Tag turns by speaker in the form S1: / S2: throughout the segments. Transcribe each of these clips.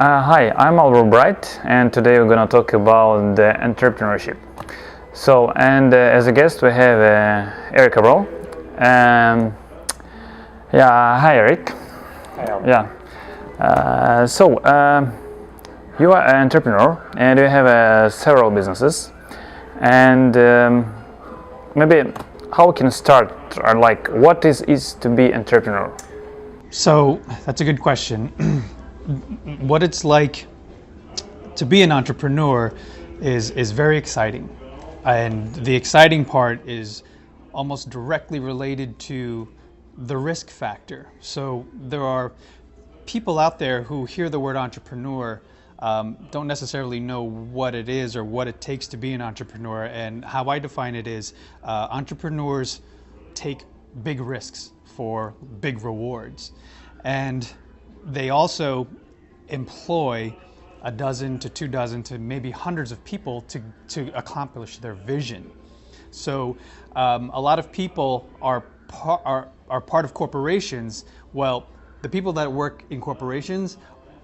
S1: Hi, I'm Albright, and today we're going to talk about the entrepreneurship. As a guest, we have Erik Cabral. Hi Erik.
S2: Hi, Albert.
S1: You are an entrepreneur, and you have several businesses. And maybe how we can start, or like, what is to be entrepreneur?
S2: So that's a good question. What it's like to be an entrepreneur is very exciting. And the exciting part is almost directly related to the risk factor. So there are people out there who hear the word entrepreneur, don't necessarily know what it is or what it takes to be an entrepreneur. And how I define it is entrepreneurs take big risks for big rewards. And they also employ a dozen to 2 dozen to maybe hundreds of people to accomplish their vision. So a lot of people are part of corporations. Well, the people that work in corporations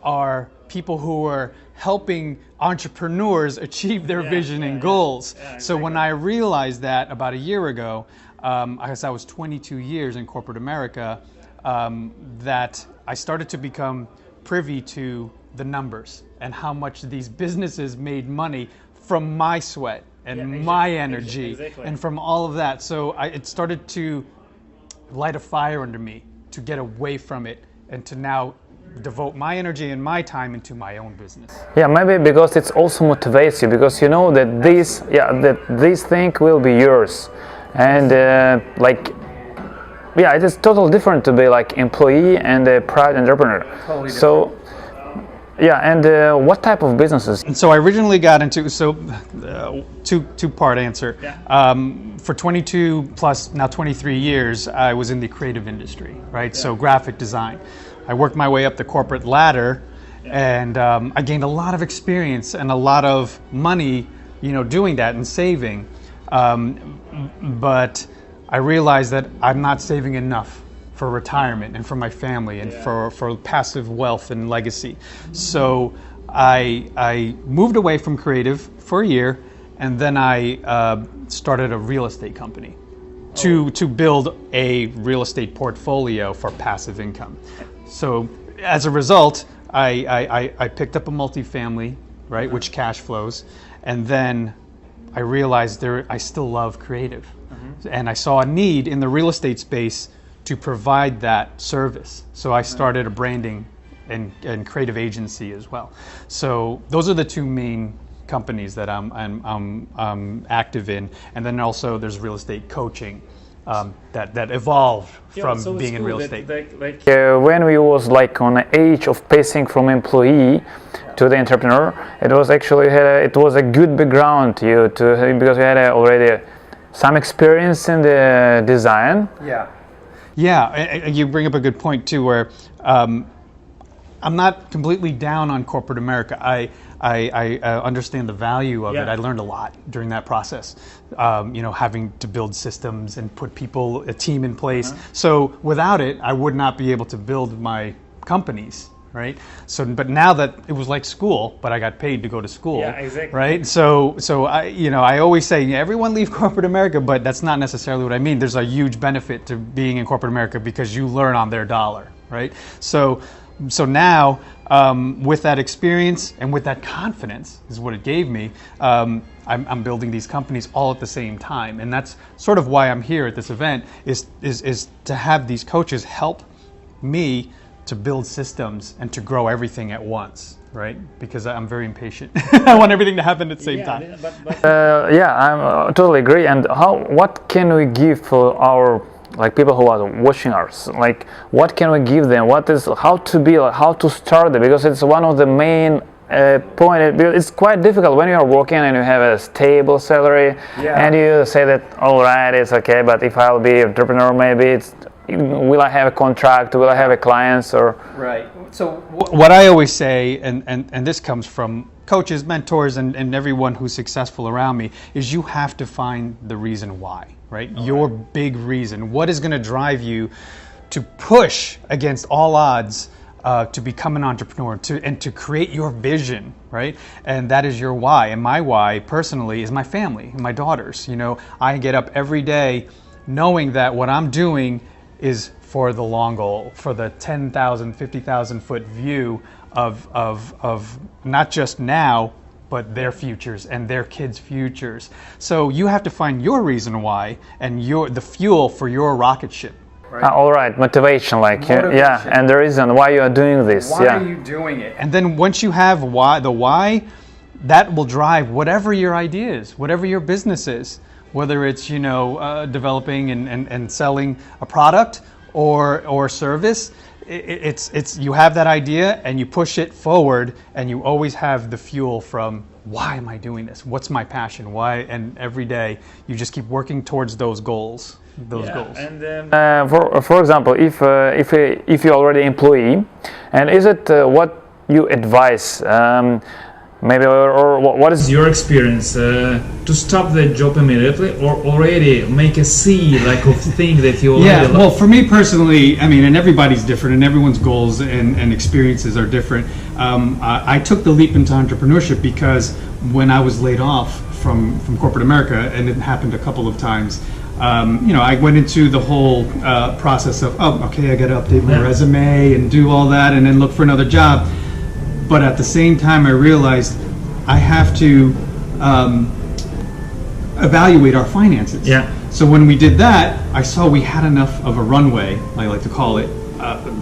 S2: are people who are helping entrepreneurs achieve their vision and goals. Yeah, exactly. So when I realized that about a year ago, I guess I was 22 years in corporate America, that I started to become privy to the numbers and how much these businesses made money from my sweat and my energy and from all of that. So it started to light a fire under me to get away from it and to now devote my energy and my time into my own business.
S1: Yeah, maybe because it also motivates you, because you know that this thing will be yours, and it is totally different to be like employee and a private entrepreneur.
S2: Totally different.
S1: So, what type of businesses?
S2: And so I originally got into two-part answer. Yeah. For 22 plus now 23 years, I was in the creative industry, right? Yeah. So graphic design. I worked my way up the corporate ladder, and I gained a lot of experience and a lot of money, doing that and saving. But I realized that I'm not saving enough for retirement and for my family and for passive wealth and legacy. So I moved away from creative for a year, and then I started a real estate company to build a real estate portfolio for passive income. So as a result, I picked up a multifamily, right, which cash flows, and then I realized I still love creative. And I saw a need in the real estate space to provide that service. So I started a branding and creative agency as well. So those are the two main companies that I'm active in. And then also there's real estate coaching that evolved from being in real estate.
S1: When we was like on the age of passing from employee to the entrepreneur, it was actually it was a good background because we had already some experience in the design.
S2: Yeah, you bring up a good point too, where I'm not completely down on corporate America. I understand the value of it. I learned a lot during that process, having to build systems and put a team in place. So without it, I would not be able to build my companies. Right. So, but now that it was like school, but I got paid to go to school. Yeah, exactly. Right. So I always say everyone leave corporate America, but that's not necessarily what I mean. There's a huge benefit to being in corporate America because you learn on their dollar. Right. So now with that experience and with that confidence is what it gave me. I'm building these companies all at the same time, and that's sort of why I'm here at this event is to have these coaches help me to build systems and to grow everything at once, right? Because I'm very impatient. I want everything to happen at the same time.
S1: I totally agree. And what can we give for our people who are watching us? Like, what can we give them? How to start it? Because it's one of the main point. It's quite difficult when you are working and you have a stable salary, and you say that all right, it's okay. But if I'll be an entrepreneur, maybe will I have a contract? Will I have a clients? Or
S2: right. So what I always say, and this comes from coaches, mentors, and everyone who's successful around me, is you have to find the reason why, right? Your big reason. What is going to drive you to push against all odds to become an entrepreneur, and to create your vision, right? And that is your why. And my why personally is my family, my daughters. You know, I get up every day knowing that what I'm doing is for the long goal, for the 10,000, 50,000 foot view of not just now, but their futures and their kids' futures. So you have to find your reason why and the fuel for your rocket ship. Right?
S1: All right, motivation, yeah, and the reason why you are doing this.
S2: Why are you doing it? And then once you have the why, that will drive whatever your idea is, whatever your business is, whether it's, you know, developing and selling a product or service. It's you have that idea and you push it forward, and you always have the fuel from, why am I doing this? What's my passion? Why? And every day you just keep working towards those goals. Goals.
S1: And for example, if you're already employee, and is it what you advise? Maybe, or what is your experience to stop the job immediately, or already make a seed of thing that you already
S2: Yeah, well, for me personally, I mean, and everybody's different, and everyone's goals and experiences are different. I took the leap into entrepreneurship because when I was laid off from corporate America, and it happened a couple of times, you know, I went into the whole process of, oh, okay, I got to update my resume and do all that, and then look for another job. But at the same time, I realized I have to evaluate our finances.
S1: Yeah.
S2: So when we did that, I saw we had enough of a runway, I like to call it,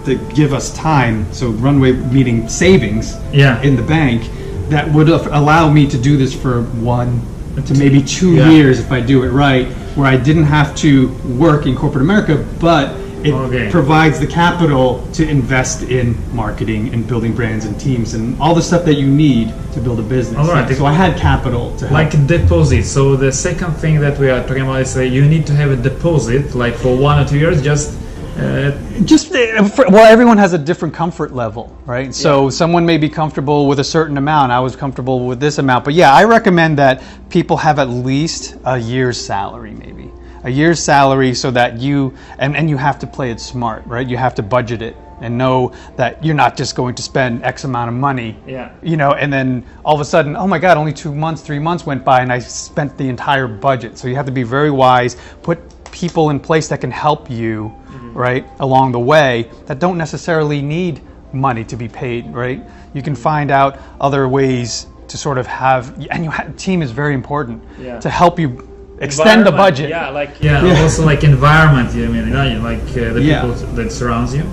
S2: to give us time. So runway meaning savings in the bank that would allow me to do this for 1 to maybe 2 years if I do it right, where I didn't have to work in corporate America, but it provides the capital to invest in marketing and building brands and teams and all the stuff that you need to build a business.
S1: All right.
S2: So I had capital to help.
S1: Like a deposit. So the second thing that we are talking about is you need to have a deposit, like for 1 or 2 years,
S2: well, everyone has a different comfort level, right? So someone may be comfortable with a certain amount. I was comfortable with this amount. But yeah, I recommend that people have at least a year's salary, maybe. A year's salary, so that you have to play it smart, right? You have to budget it and know that you're not just going to spend X amount of money, you know, and then all of a sudden, oh my God, only 2 months, 3 months went by and I spent the entire budget. So you have to be very wise, put people in place that can help you, right, along the way, that don't necessarily need money to be paid, right? You can find out other ways to sort of have, and team is very important to help you extend the budget.
S1: Also like environment. I mean, the people that surrounds you.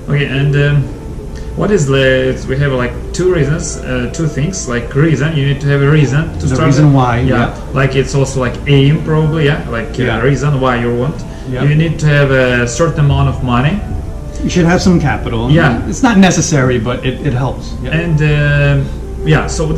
S1: Okay, and what is we have like two reasons, two things. Like reason, you need to have a reason to start. The
S2: reason why.
S1: Like it's also like aim probably. Reason why you want. You need to have a certain amount of money.
S2: You should have some capital. Yeah, it's not necessary, but it helps.
S1: And so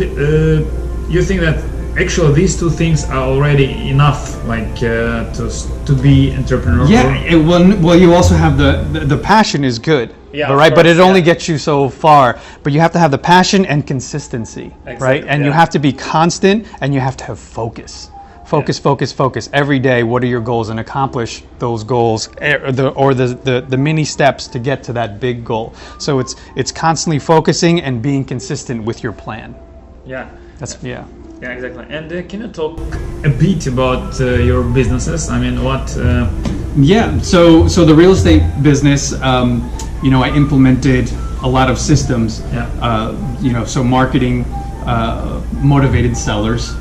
S1: you think that actually these two things are already enough, to be entrepreneurial?
S2: Yeah, well, you also have the passion is good, right? But it only gets you so far. But you have to have the passion and consistency, right? And you have to be constant, and you have to have focus. Focus every day. What are your goals, and accomplish those goals, or the mini steps to get to that big goal. So it's constantly focusing and being consistent with your plan.
S1: Yeah, exactly. And can you talk a bit about your businesses? I mean, what?
S2: So the real estate business, I implemented a lot of systems. So marketing motivated sellers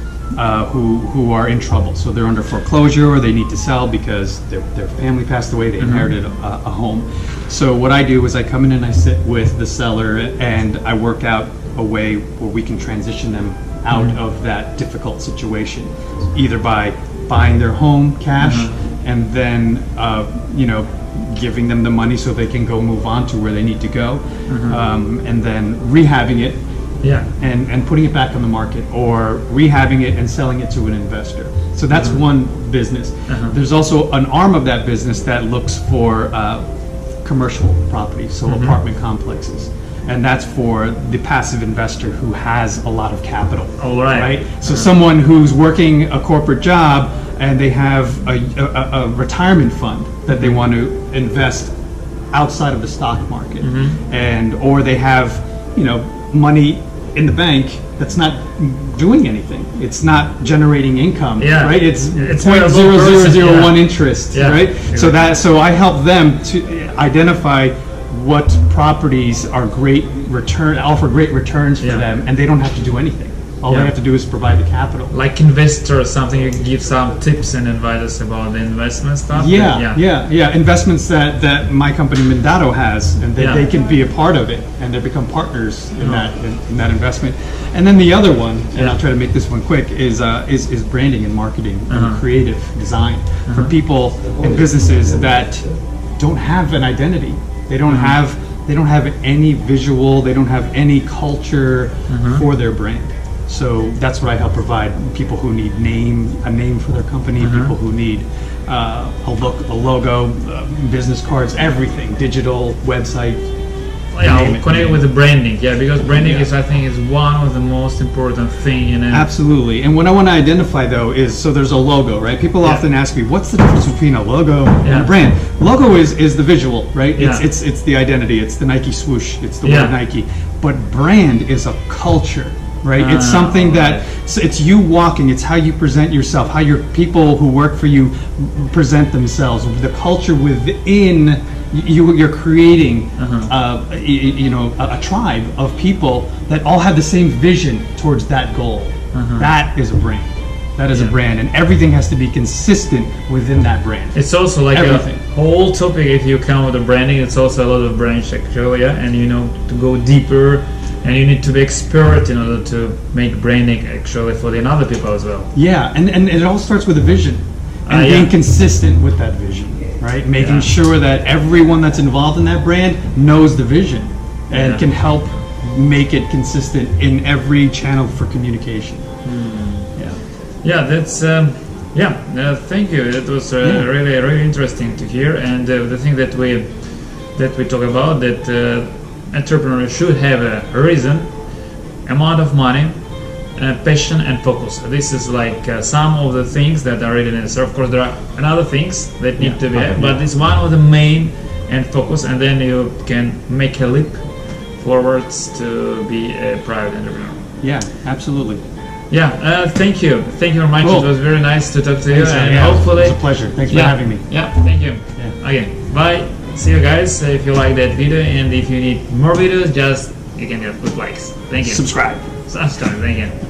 S2: who are in trouble. So they're under foreclosure, or they need to sell because their family passed away. They inherited a home. So what I do is I come in and I sit with the seller, and I work out a way where we can transition them out of that difficult situation, either by buying their home cash and then giving them the money so they can go move on to where they need to go, and then rehabbing it and putting it back on the market, or rehabbing it and selling it to an investor. So that's one business. There's also an arm of that business that looks for commercial properties, so apartment complexes. And that's for the passive investor who has a lot of capital. Right? So someone who's working a corporate job and they have a retirement fund that they want to invest outside of the stock market, and or they have, you know, money in the bank that's not doing anything. It's not generating income, right? It's .0001 interest, right? So I help them to identify what properties are offer great returns for them, and they don't have to do anything. All they have to do is provide the capital.
S1: Like investor or something, you give some tips and advice about the investment stuff.
S2: Investments that my company MINDADO has, and they can be a part of it, and they become partners in that investment. And then the other one, and I'll try to make this one quick, is branding and marketing and creative design for people and businesses that don't have an identity. They don't have any visual. They don't have any culture for their brand. So that's what I help provide people who need a name for their company, people who need a logo, business cards, everything, digital, website.
S1: Connect with the branding, because branding is, I think, is one of the most important thing in it.
S2: Absolutely. And what I want to identify though is, so there's a logo, right? People often ask me, what's the difference between a logo and a brand? Logo is the visual, right? It's the identity, it's the Nike swoosh, it's the word Nike. But brand is a culture. Right, it's something that it's you walking. It's how you present yourself, how your people who work for you present themselves. The culture within you're creating, a tribe of people that all have the same vision towards that goal. That is a brand. That is a brand, and everything has to be consistent within that brand.
S1: It's also like everything. A whole topic. If you come with the branding, it's also a lot of branch actually, and to go deeper. And you need to be expert in order to make branding actually for the other people as well. Yeah,
S2: and it all starts with a vision and being consistent with that vision, right? Making sure that everyone that's involved in that brand knows the vision and can help make it consistent in every channel for communication.
S1: That's thank you. It was really interesting to hear, and the thing that we talk about that. Entrepreneurs should have a reason, amount of money, passion and focus. This is like some of the things that are really necessary. Of course, there are other things that need to be had, but it's one of the main and focus, and then you can make a leap forwards to be a private entrepreneur.
S2: Yeah, absolutely.
S1: Thank you very much. Cool. It was very nice to talk to you, and hopefully
S2: it's a pleasure. Thanks for having me.
S1: Thank you. Okay, bye. See you guys if you like that video, and if you need more videos, you can just put likes. Thank you.
S2: Subscribe.
S1: Thank you.